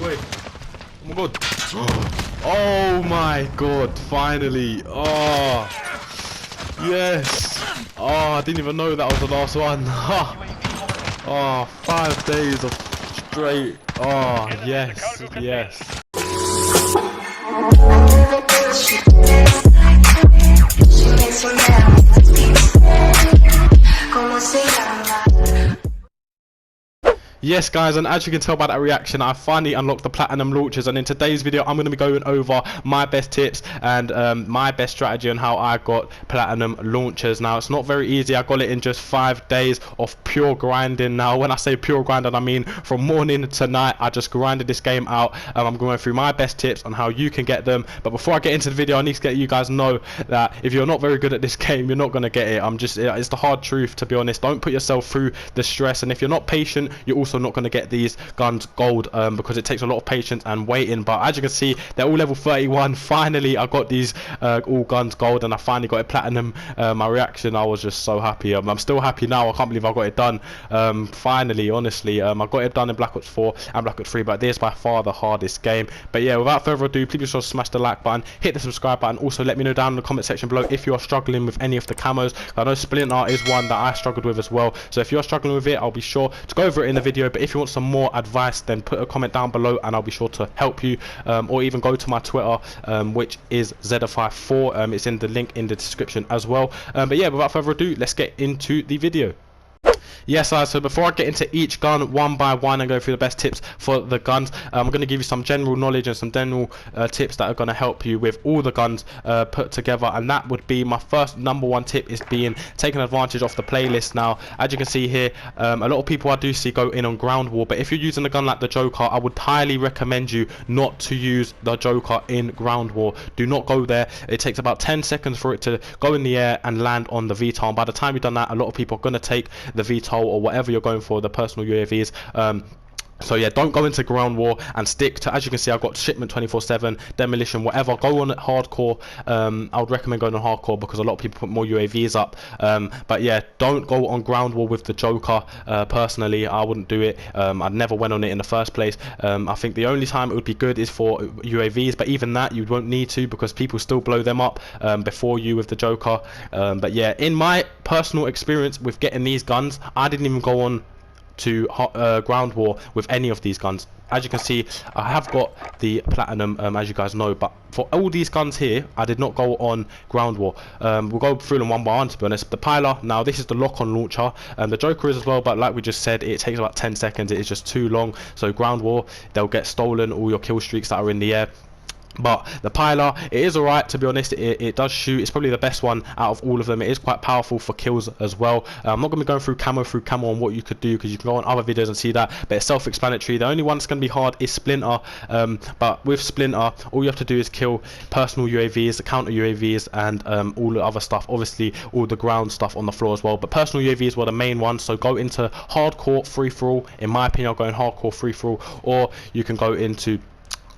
away. Oh my god. Oh my god, finally. Oh, yes. Oh, I didn't even know that was the last one. Oh, 5 days of straight. Oh, yes, yes. Yes guys, and as you can tell by that reaction, I finally unlocked the platinum launchers, and in today's video I'm going to be going over my best tips and my best strategy on how I got platinum launchers. Now it's not very easy. I got it in just 5 days of pure grinding. Now when I say pure grinding, I mean from morning to night. I just grinded this game out. I'm going through my best tips on how you can get them, but before I get into the video I need to let you guys know that if you're not very good at this game, you're not going to get it. It's the hard truth, to be honest. Don't put yourself through the stress, and if you're not patient, you're also not going to get these guns gold, because it takes a lot of patience and waiting. But as you can see, they're all level 31. Finally I got these all guns gold, and I finally got it platinum. My reaction, I was just so happy. I'm still happy now. I can't believe I got it done. Finally, honestly, I got it done in Black Ops 4 and Black Ops 3, but this is by far the hardest game. But yeah, without further ado, please be sure to smash the like button, hit the subscribe button. Also let me know down in the comment section below if you are struggling with any of the camos. I know Splinter is one that I struggled with as well, so if you're struggling with it, I'll be sure to go over it in the video. But if you want some more advice, then put a comment down below and I'll be sure to help you, or even go to my Twitter, which is ZFI4. It's in the link in the description as well. But yeah, without further ado, let's get into the video. Yes, so before I get into each gun one by one and go through the best tips for the guns, I'm going to give you some general knowledge and some general tips that are going to help you with all the guns put together. And that would be my first #1 tip, is being taking advantage of the playlist. Now as you can see here, a lot of people I do see go in on ground war, but if you're using a gun like the Joker, I would highly recommend you not to use the Joker in ground war. Do not go there. It takes about 10 seconds for it to go in the air and land on the VTOL, and by the time you've done that, a lot of people are going to take the VTOL or whatever you're going for, the personal UAVs. So yeah, don't go into ground war and stick to, as you can see, I've got shipment 24/7, demolition, whatever. Go on at hardcore. I would recommend going on hardcore because a lot of people put more UAVs up. But yeah, don't go on ground war with the Joker. Personally, I wouldn't do it. I never went on it in the first place. I think the only time it would be good is for UAVs, but even that you won't need to, because people still blow them up before you with the Joker. But yeah, in my personal experience with getting these guns, I didn't even go on to ground war with any of these guns. As you can see, I have got the platinum, as you guys know, but for all these guns here, I did not go on ground war. We'll go through them one by one, to be honest. The Piler, now this is the lock-on launcher, and the Joker is as well, but like we just said, it takes about 10 seconds. It is just too long. So ground war, they'll get stolen, all your kill streaks that are in the air. But the Piler, it is alright, to be honest. It does shoot. It's probably the best one out of all of them. It is quite powerful for kills as well. I'm not going to be going through camo on what you could do, because you can go on other videos and see that, but it's self-explanatory. The only one that's going to be hard is Splinter. But with Splinter, all you have to do is kill personal UAVs, the counter UAVs, and all the other stuff. Obviously all the ground stuff on the floor as well, but personal UAVs were the main one. So go into hardcore free-for-all. In my opinion, I'll go in hardcore free-for-all, or you can go into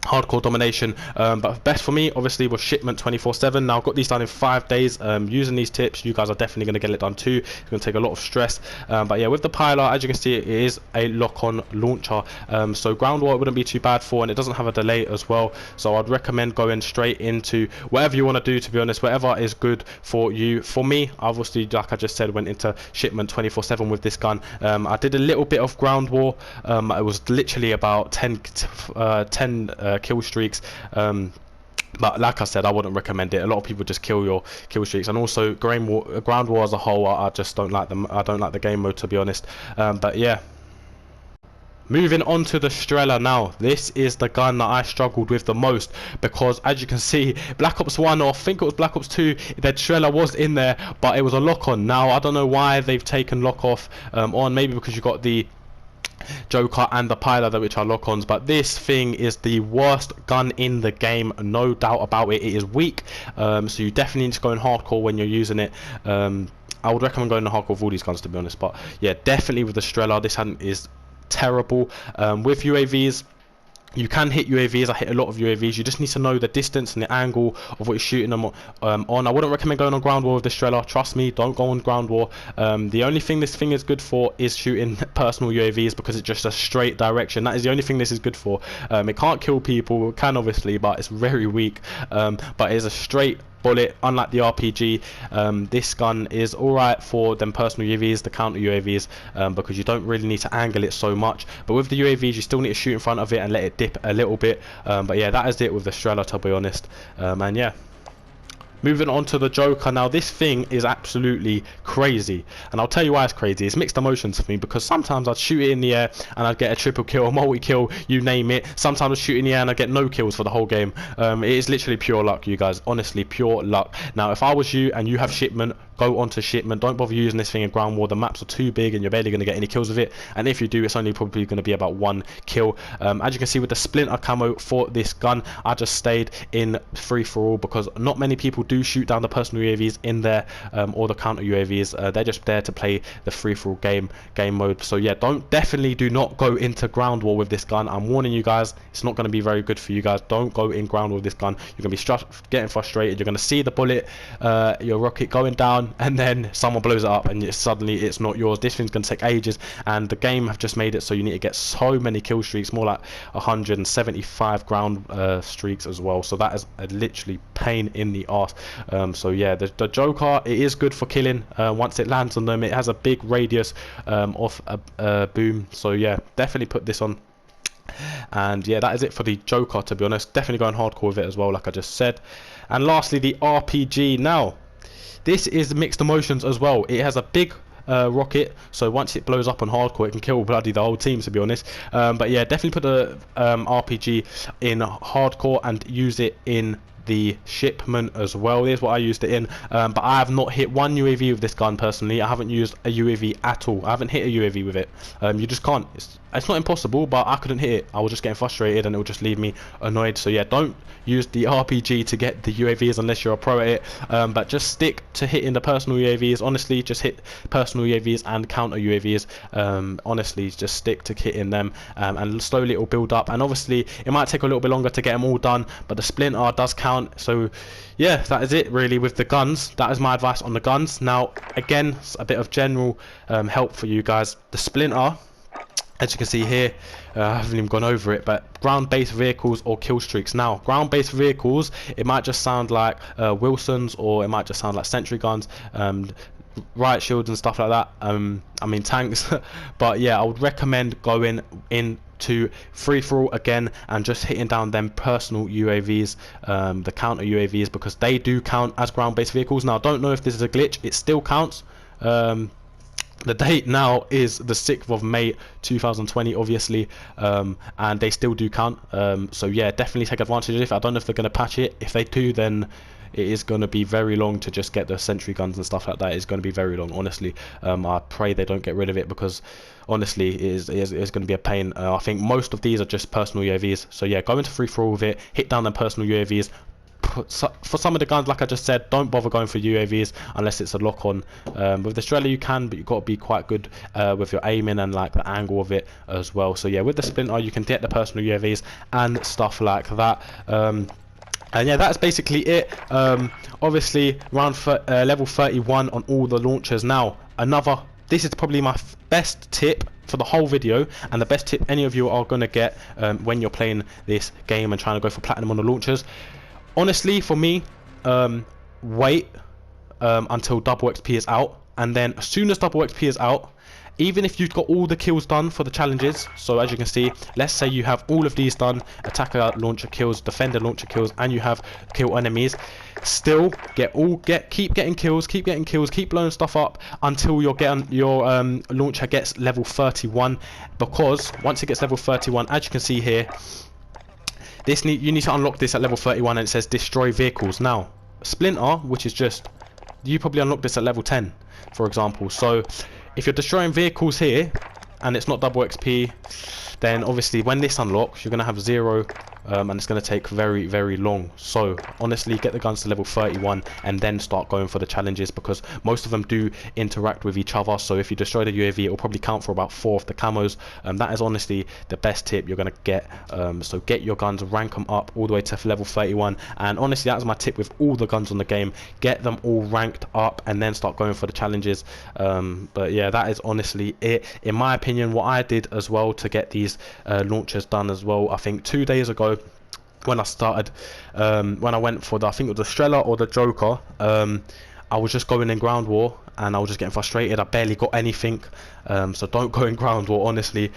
hardcore domination. But best for me obviously was shipment 24/7. Now I've got these done in 5 days. Using these tips, you guys are definitely going to get it done too. It's going to take a lot of stress, but yeah, with the Piler, as you can see, it is a lock-on launcher. So ground war it wouldn't be too bad for, and it doesn't have a delay as well. So I'd recommend going straight into whatever you want to do, to be honest, whatever is good for you. For me, obviously, like I just said, went into shipment 24/7 with this gun. I did a little bit of ground war. It was literally about 10 kill streaks, but like I said, I wouldn't recommend it. A lot of people just kill your kill streaks, and also ground war as a whole, I just don't like them. I don't like the game mode, to be honest. But yeah, moving on to the Strela. Now this is the gun that I struggled with the most, because as you can see, Black Ops 1, or I think it was Black Ops 2, that Strela was in there, but it was a lock on. Now I don't know why they've taken lock off on, maybe because you got the Joker and the Piler, which are lock-ons, but this thing is the worst gun in the game, no doubt about it. It is weak, so you definitely need to go in hardcore when you're using it. I would recommend going in hardcore with all these guns, to be honest, but yeah, definitely with the Strela, this hand is terrible. With UAVs, You can hit UAVs. I hit a lot of UAVs. You just need to know the distance and the angle of what you're shooting them on. I wouldn't recommend going on ground war with the Strela. Trust me, don't go on ground war. The only thing this thing is good for is shooting personal UAVs, because it's just a straight direction. That is the only thing this is good for. It can't kill people. It can, obviously, but it's very weak. But it's a straight bullet, unlike the RPG. This gun is alright for them personal UAVs, the counter UAVs, because you don't really need to angle it so much. But with the UAVs, you still need to shoot in front of it and let it dip a little bit. But yeah, that is it with the Strela, to be honest. And yeah, moving on to the Joker. Now this thing is absolutely crazy, and I'll tell you why it's crazy. It's mixed emotions for me, because sometimes I'd shoot it in the air and I'd get a triple kill, a multi-kill, you name it. Sometimes I'd shoot in the air and I'd get no kills for the whole game. It is literally pure luck, you guys, honestly, pure luck. Now if I was you and you have shipment, go onto shipment. Don't bother using this thing in ground war. The maps are too big and you're barely going to get any kills with it, and if you do, it's only probably going to be about 1 kill. As you can see with the splinter camo for this gun, I just stayed in free-for-all, because not many people do shoot down the personal UAVs in there, or the counter UAVs. They're just there to play the free-for-all game mode. So yeah, definitely do not go into ground war with this gun. I'm warning you guys, it's not going to be very good for you guys. Don't go in ground war with this gun. You're going to be getting frustrated. You're going to see the bullet, your rocket going down, and then someone blows it up and suddenly it's not yours. This thing's going to take ages, and the game have just made it so you need to get so many kill streaks, more like 175 ground streaks as well. So that is a literally pain in the arse. So yeah, the Joker, it is good for killing. Once it lands on them, it has a big radius of a boom. So yeah, definitely put this on. And yeah, that is it for the Joker, to be honest. Definitely going hardcore with it as well, like I just said. And lastly, the RPG. Now this is mixed emotions as well. It has a big rocket, so once it blows up on hardcore, it can kill bloody the whole team, to be honest. But yeah, definitely put the RPG in hardcore and use it in the shipment as well. Here's what I used it in, but I have not hit one UAV with this gun personally. I haven't used a UAV at all. I haven't hit a UAV with it. You just can't. It's not impossible, but I couldn't hit it. I was just getting frustrated and it would just leave me annoyed. So yeah, don't use the RPG to get the UAVs unless you're a pro at it, but just stick to hitting the personal UAVs. Honestly, just hit personal UAVs and counter UAVs. Honestly, just stick to hitting them, and slowly it will build up. And obviously it might take a little bit longer to get them all done, but the splinter does count. So yeah, that is it really with the guns. That is my advice on the guns. Now again, a bit of general help for you guys. The splinter, as you can see here, I haven't even gone over it, but ground-based vehicles or kill streaks. Now ground-based vehicles, it might just sound like Wilsons, or it might just sound like sentry guns, riot shields and stuff like that. I mean tanks. But yeah, I would recommend going into free-for-all again and just hitting down them personal UAVs, the counter UAVs, because they do count as ground-based vehicles. Now I don't know if this is a glitch. It still counts. The date now is the 6th of May 2020, obviously, and they still do count. So yeah, definitely take advantage of it. I don't know if they're going to patch it. If they do, then it is going to be very long to just get the sentry guns and stuff like that. It's going to be very long, honestly. I pray they don't get rid of it, because honestly it is going to be a pain. I think most of these are just personal UAVs. So yeah, go into free-for-all with it, hit down the personal UAVs. For some of the guns, like I just said, don't bother going for UAVs unless it's a lock-on. With the Strela you can, but you've got to be quite good with your aiming and like the angle of it as well. So yeah, with the splinter you can get the personal UAVs and stuff like that. And yeah, that's basically it. Obviously around level 31 on all the launchers. Now this is probably my best tip for the whole video, and the best tip any of you are going to get when you're playing this game and trying to go for platinum on the launchers. Honestly, for me, wait until double XP is out, and then as soon as double XP is out, even if you've got all the kills done for the challenges, so as you can see, let's say you have all of these done, attacker launcher kills, defender launcher kills, and you have kill enemies, still keep getting kills, keep blowing stuff up until your launcher gets level 31, because once it gets level 31, as you can see here, you need to unlock this at level 31, and it says destroy vehicles. Now Splinter, which is just, you probably unlock this at level 10, for example. So if you're destroying vehicles here and it's not double XP, then obviously when this unlocks, you're going to have 0, and it's going to take very, very long. So honestly, get the guns to level 31 and then start going for the challenges, because most of them do interact with each other. So if you destroy the UAV, it will probably count for about 4 of the camos. That is honestly the best tip you're going to get. So get your guns, rank them up all the way to level 31, and honestly that's my tip with all the guns on the game. Get them all ranked up and then start going for the challenges. But yeah, that is honestly it in my opinion. What I did as well to get these launchers done as well, I think 2 days ago when I started, when I went for the, I think it was the Strela or the Joker, I was just going in ground war and I was just getting frustrated. I barely got anything, so don't go in ground war, honestly.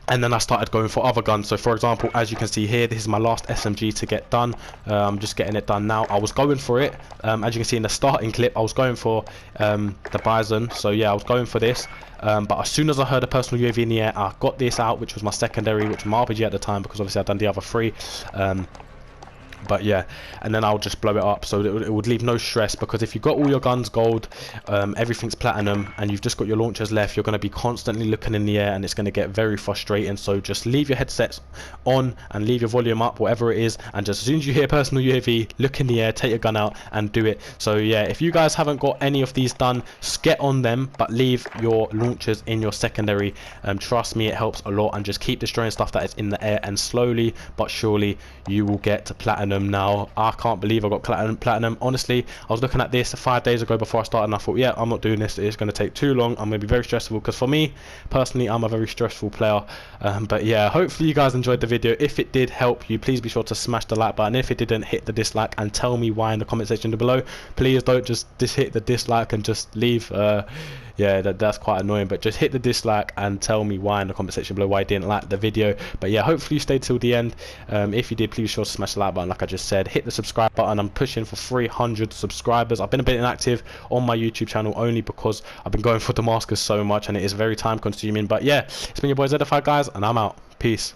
And then I started going for other guns. So for example, as you can see here, this is my last SMG to get done. I'm just getting it done now. I was going for it, as you can see in the starting clip, I was going for the Bison. So yeah, I was going for this, but as soon as I heard a personal UAV in the air, I got this out, which was my secondary, which was my RPG at the time, because obviously I'd done the other 3. But yeah, and then I'll just blow it up, so it would leave no stress, because if you've got all your guns gold, everything's platinum, and you've just got your launchers left, you're going to be constantly looking in the air, and it's going to get very frustrating. So just leave your headsets on and leave your volume up, whatever it is, and just as soon as you hear personal UAV, look in the air, take your gun out and do it. So yeah, if you guys haven't got any of these done, get on them, but leave your launchers in your secondary. Trust me, it helps a lot, and just keep destroying stuff that is in the air, and slowly but surely you will get to platinum. Now I can't believe I got platinum. Honestly, I was looking at this 5 days ago before I started, and I thought, yeah, I'm not doing this, it's going to take too long, I'm going to be very stressful, because for me personally, I'm a very stressful player. But yeah, hopefully you guys enjoyed the video. If it did help you, please be sure to smash the like button. If it didn't, hit the dislike and tell me why in the comment section below. Please don't just hit the dislike and just leave. Yeah, that's quite annoying, but just hit the dislike and tell me why in the comment section below, why you didn't like the video. But yeah, hopefully you stayed till the end. If you did, please be sure to smash the like button, like I just said. Hit the subscribe button. I'm pushing for 300 subscribers. I've been a bit inactive on my YouTube channel only because I've been going for Damascus so much, and it is very time consuming. But yeah, it's been your boy Zedified, guys, and I'm out. Peace.